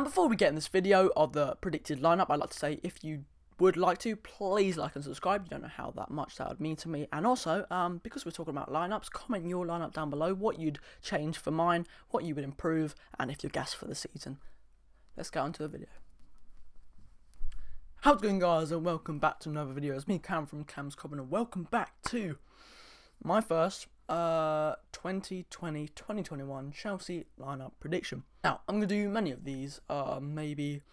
before we get in this video of the predicted lineup, I'd like to say, if you would like to, please like and subscribe. You don't know how much that would mean to me. And also, because we're talking about lineups, comment your lineup down below, what you'd change for mine, what you would improve, and if you're gassed for the season. Let's get on to the video. How's it going, guys, and welcome back to another video. It's me, Cam from Cam's Common, and welcome back to my first 2020-2021 Chelsea lineup prediction. Now, I'm going to do many of these, maybe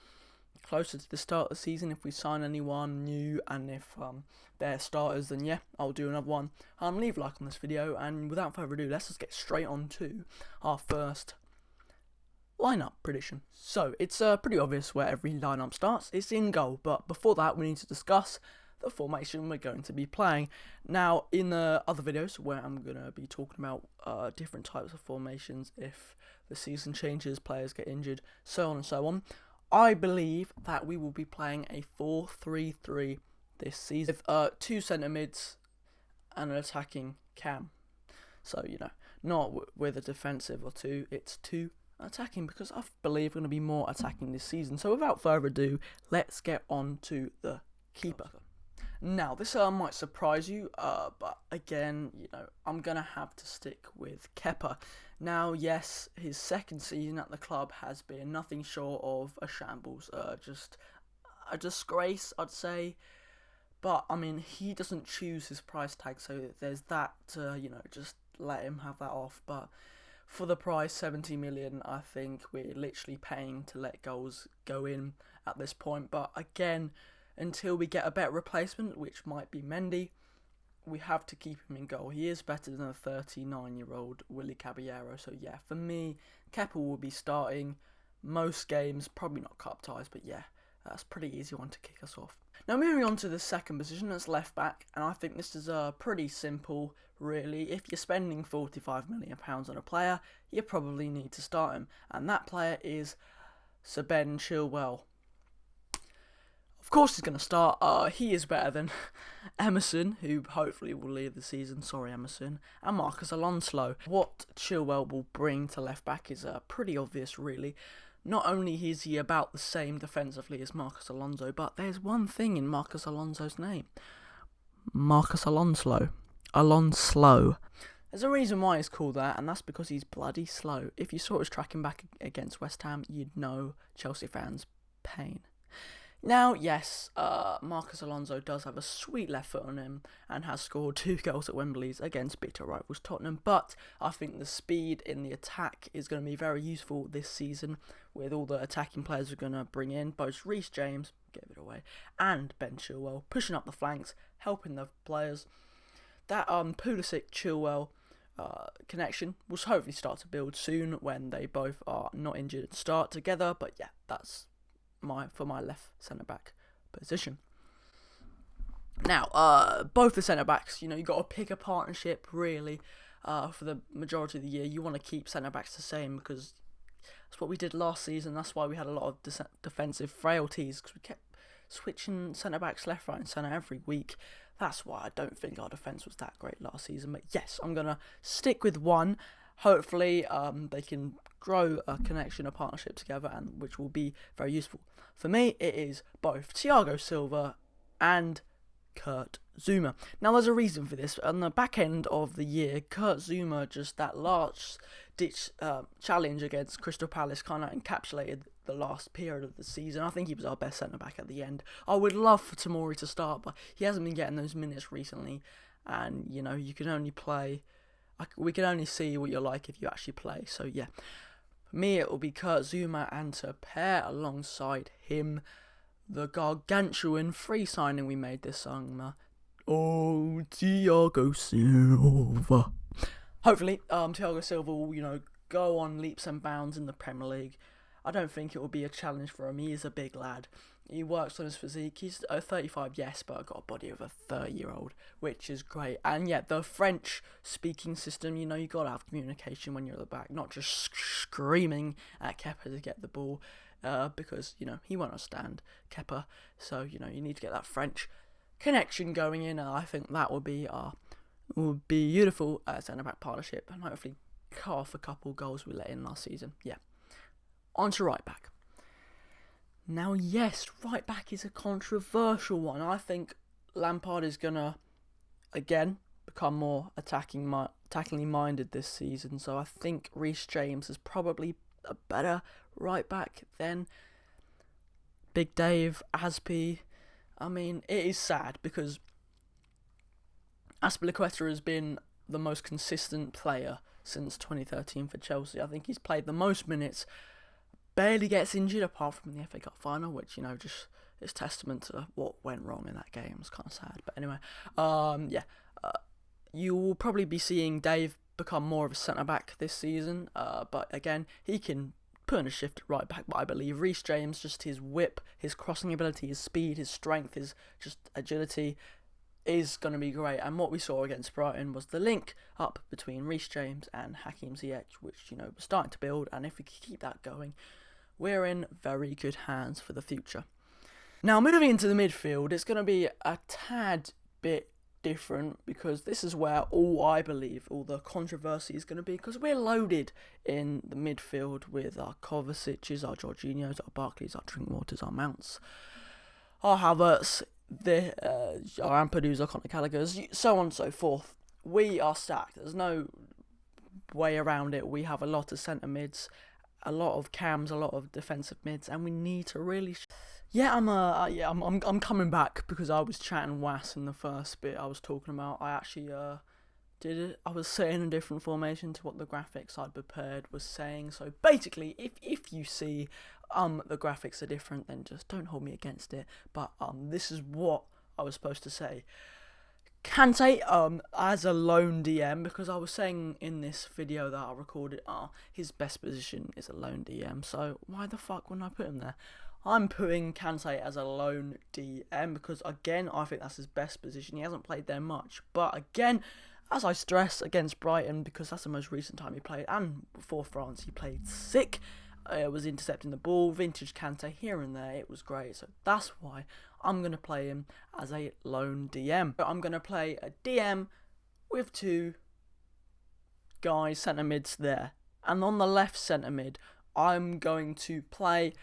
closer to the start of the season if we sign anyone new, and if they're starters, then yeah, I'll do another one. Leave a like on this video, and without further ado, let's just get straight on to our first lineup prediction. So it's pretty obvious where every lineup starts. It's in goal, but before that, we need to discuss the formation we're going to be playing. Now, in the other videos where I'm going to be talking about different types of formations, if the season changes, players get injured, so on and so on, I believe that we will be playing a 4-3-3 this season with 2 centre mids and an attacking cam. So, you know, not with a defensive or 2, it's 2 attacking, because I believe we're going to be more attacking this season. So without further ado, let's get on to the keeper. Now, this might surprise you, but again, you know, I'm going to have to stick with Kepa. Now, yes, his second season at the club has been nothing short of a shambles, just a disgrace, I'd say. But, I mean, he doesn't choose his price tag, so there's that, you know, just let him have that off. But for the price, 70 million, I think we're literally paying to let goals go in at this point. But again, until we get a better replacement, which might be Mendy, we have to keep him in goal. He is better than a 39-year-old Willy Caballero. So yeah, for me, Kepa will be starting most games, probably not cup ties, but yeah, that's a pretty easy one to kick us off. Now, moving on to the second position, that's left back, and I think this is pretty simple, really. If you're spending £45 million on a player, you probably need to start him, and that player is Sir Ben Chilwell. Of course he's going to start. He is better than Emerson, who hopefully will leave the season. Sorry, Emerson. And Marcus Alonso. What Chilwell will bring to left back is pretty obvious, really. Not only is he about the same defensively as Marcus Alonso, but there's one thing in Marcus Alonso's name. Marcus Alonso. Alonso. There's a reason why he's called that, and that's because he's bloody slow. If you saw his tracking back against West Ham, you'd know Chelsea fans' pain. Now, yes, Marcus Alonso does have a sweet left foot on him and has scored 2 goals at Wembley's against bitter rivals Tottenham, but I think the speed in the attack is going to be very useful this season with all the attacking players we're going to bring in, both Reece James, give it away, and Ben Chilwell, pushing up the flanks, helping the players. That Pulisic-Chilwell connection will hopefully start to build soon when they both are not injured and start together, but yeah, that's for my left centre back position. Now, both the centre backs, you know, you got to pick a partnership really. For the majority of the year, you want to keep centre backs the same, because that's what we did last season. That's why we had a lot of defensive frailties, because we kept switching centre backs left, right, and centre every week. That's why I don't think our defence was that great last season. But yes, I'm gonna stick with one. Hopefully, they can grow a connection, a partnership together, and which will be very useful. For me, it is both Thiago Silva and Kurt Zouma. Now, there's a reason for this. On the back end of the year, Kurt Zouma, just that last-ditch challenge against Crystal Palace, kind of encapsulated the last period of the season. I think he was our best centre-back at the end. I would love for Tomori to start, but he hasn't been getting those minutes recently, and, you know, you can only play... we can only see what you're like if you actually play. So yeah, for me it will be Kurt Zouma, and to pair alongside him, the gargantuan free signing we made this summer. Oh, Thiago Silva. Hopefully, Thiago Silva will, you know, go on leaps and bounds in the Premier League. I don't think it will be a challenge for him. He is a big lad. He works on his physique. He's 35, yes, but got a body of a 30-year-old, which is great. And yet, the French-speaking system, you know, you got to have communication when you're at the back, not just screaming at Kepa to get the ball, because, you know, he won't understand Kepa. So, you know, you need to get that French connection going in, and I think that would be beautiful centre-back partnership, and hopefully cut off a couple goals we let in last season. Yeah. On to right back. Now, yes, right back is a controversial one. I think Lampard is gonna again become more attackingly minded this season. So I think Reece James is probably a better right back than Big Dave, Aspi. I mean, it is sad because Azpilicueta has been the most consistent player since 2013 for Chelsea. I think he's played the most minutes, barely gets injured apart from the FA Cup final, which, you know, just is testament to what went wrong in that game. It's kind of sad. But anyway, you will probably be seeing Dave become more of a centre-back this season. But again, he can put in a shift at right back. But I believe Reece James, just his whip, his crossing ability, his speed, his strength, his just agility, is going to be great. And what we saw against Brighton was the link up between Reece James and Hakim Ziyech, which, you know, was starting to build. And if we keep that going, we're in very good hands for the future. Now, moving into the midfield, it's going to be a tad bit different because this is where I believe all the controversy is going to be, because we're loaded in the midfield with our Kovacic's, our Jorginhos, our Barkleys, our Drinkwaters, our Mounts, our Havertz, our Ampadu, our Conor Gallagher's, so on and so forth. We are stacked. There's no way around it. We have a lot of centre mids, a lot of cams, a lot of defensive mids, and we need to really. I'm coming back because I was chatting was in the first bit I was talking about. I actually did it. I was setting a different formation to what the graphics I'd prepared was saying. So basically, if you see the graphics are different, then just don't hold me against it. But this is what I was supposed to say. Kante as a lone DM, because I was saying in this video that I recorded, his best position is a lone DM. So why the fuck wouldn't I put him there? I'm putting Kante as a lone DM because, again, I think that's his best position. He hasn't played there much. But, again, as I stress, against Brighton, because that's the most recent time he played, and before France, he played sick. It was intercepting the ball, vintage Kante here and there. It was great. So that's why I'm going to play him as a lone DM. I'm going to play a DM with two guys, centre mids there. And on the left centre mid, I'm going to play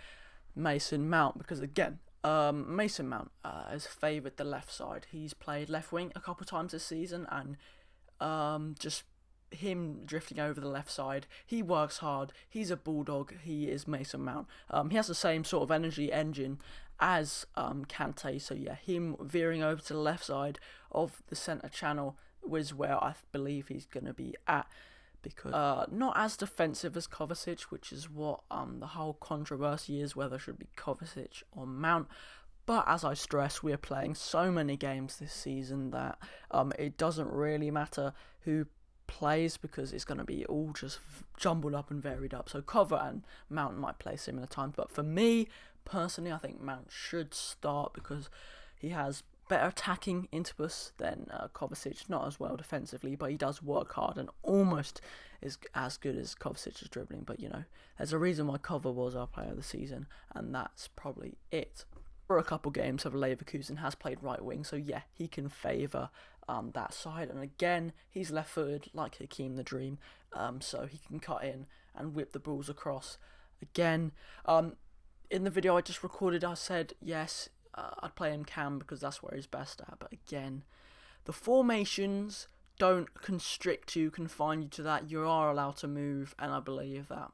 Mason Mount, because again, Mason Mount has favoured the left side. He's played left wing a couple of times this season, and just him drifting over the left side. He works hard. He's a bulldog. He is Mason Mount. He has the same sort of energy engine as Kante. So yeah, him veering over to the left side of the centre channel was where I believe he's going to be at. Because not as defensive as Kovacic, which is what the whole controversy is, whether it should be Kovacic or Mount. But as I stress, we're playing so many games this season that it doesn't really matter who plays, because it's going to be all just jumbled up and varied up. So Kova and Mount might play similar times, but for me personally, I think Mount should start because he has better attacking impetus than Kovacic, not as well defensively, but he does work hard and almost is as good as Kovacic's dribbling. But, you know, there's a reason why Kova was our player of the season, and that's probably it. For a couple games of Leverkusen has played right wing, so yeah, he can favour that side. And again, he's left-footed like Hakeem the Dream, so he can cut in and whip the balls across. Again, in the video I just recorded, I said yes, I'd play him cam because that's where he's best at. But again, the formations don't constrict you, confine you to that. You are allowed to move, and I believe that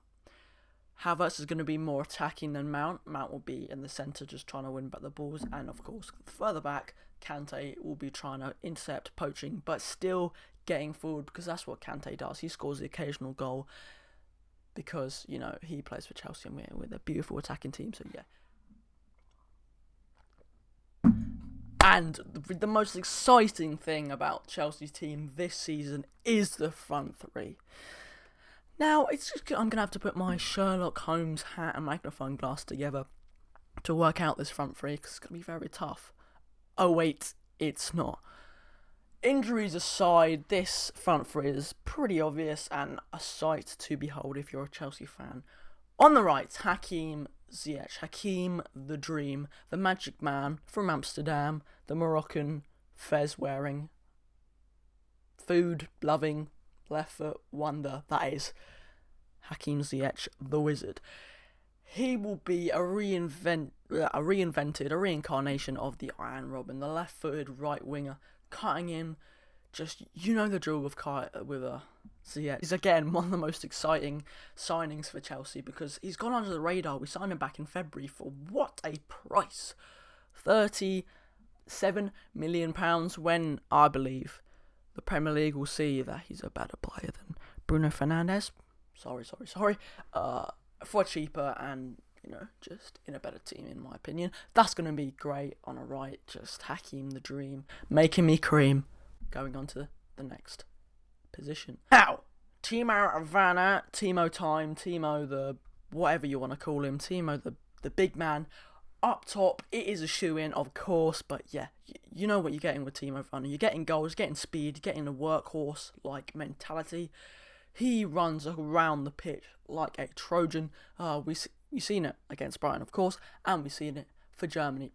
Havertz is going to be more attacking than Mount. Mount will be in the centre just trying to win back the balls. And of course, further back, Kante will be trying to intercept, poaching, but still getting forward, because that's what Kante does. He scores the occasional goal because, you know, he plays for Chelsea and we're a beautiful attacking team. So yeah. And the most exciting thing about Chelsea's team this season is the front three. Now, I'm going to have to put my Sherlock Holmes hat and magnifying glass together to work out this front three, because it's going to be very tough. Oh wait, it's not. Injuries aside, this front three is pretty obvious and a sight to behold if you're a Chelsea fan. On the right, Hakim Ziyech, Hakim the Dream, the magic man from Amsterdam, the Moroccan fez-wearing, food-loving, left-foot wonder that is Hakim Ziyech, the wizard. He will be a reinvention a reinvented, a reincarnation of the Iron Robin, the left-footed right winger, cutting in. Just, you know the drill with so yeah, he's again one of the most exciting signings for Chelsea because he's gone under the radar. We signed him back in February for what a price, £37 million. When I believe the Premier League will see that he's a better player than Bruno Fernandes. Sorry. For cheaper and, you know, just in a better team, in my opinion. That's going to be great on a right. Just Hakeem the Dream, making me cream. Going on to the next position. Now, Timo Werner, Timo time, Timo the whatever you want to call him, Timo the big man. Up top, it is a shoe-in, of course, but yeah, you know what you're getting with Timo Werner. You're getting goals, getting speed, getting a workhorse-like mentality. He runs around the pitch like a Trojan. We've seen it against Brighton, of course, and we've seen it for Germany.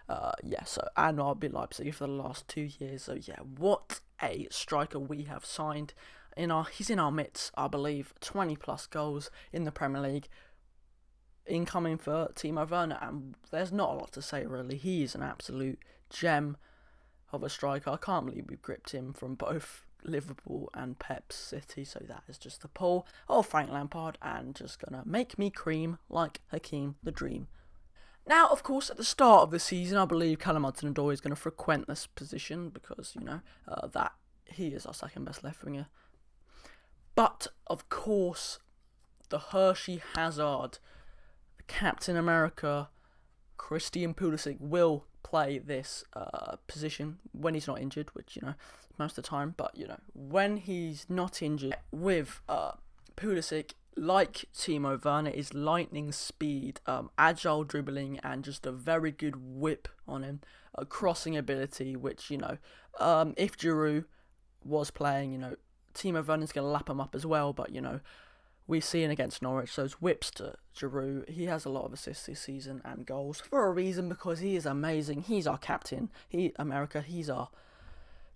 And RB Leipzig for the last 2 years. So yeah, what a striker we have signed. He's in our midst, I believe. 20+ goals in the Premier League. Incoming for Timo Werner, and there's not a lot to say really. He is an absolute gem of a striker. I can't believe we've gripped him from both Liverpool and Pep City. So that is just the pull of Frank Lampard, and just gonna make me cream like Hakeem the Dream. Now, of course, at the start of the season, I believe Callum Hudson-Odoi is going to frequent this position because, you know, that he is our second best left winger. But, of course, the Hershey Hazard, Captain America, Christian Pulisic will play this position when he's not injured, which, you know, most of the time. But, you know, when he's not injured, with Pulisic, like Timo Werner, is lightning speed, agile dribbling, and just a very good whip on him. A crossing ability, which, you know, if Giroud was playing, you know, Timo Werner's going to lap him up as well. But, you know, we've seen against Norwich those whips to Giroud. He has a lot of assists this season and goals for a reason, because he is amazing. He's our captain. He's our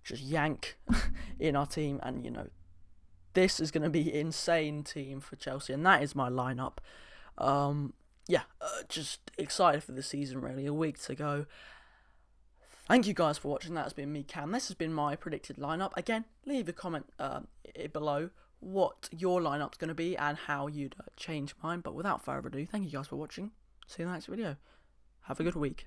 just yank in our team, and, you know, this is going to be an insane team for Chelsea, and that is my lineup. Just excited for the season, really. A week to go. Thank you guys for watching. That has been me, Cam. This has been my predicted lineup. Again, leave a comment below what your lineup's going to be and how you'd change mine. But without further ado, thank you guys for watching. See you in the next video. Have a good week.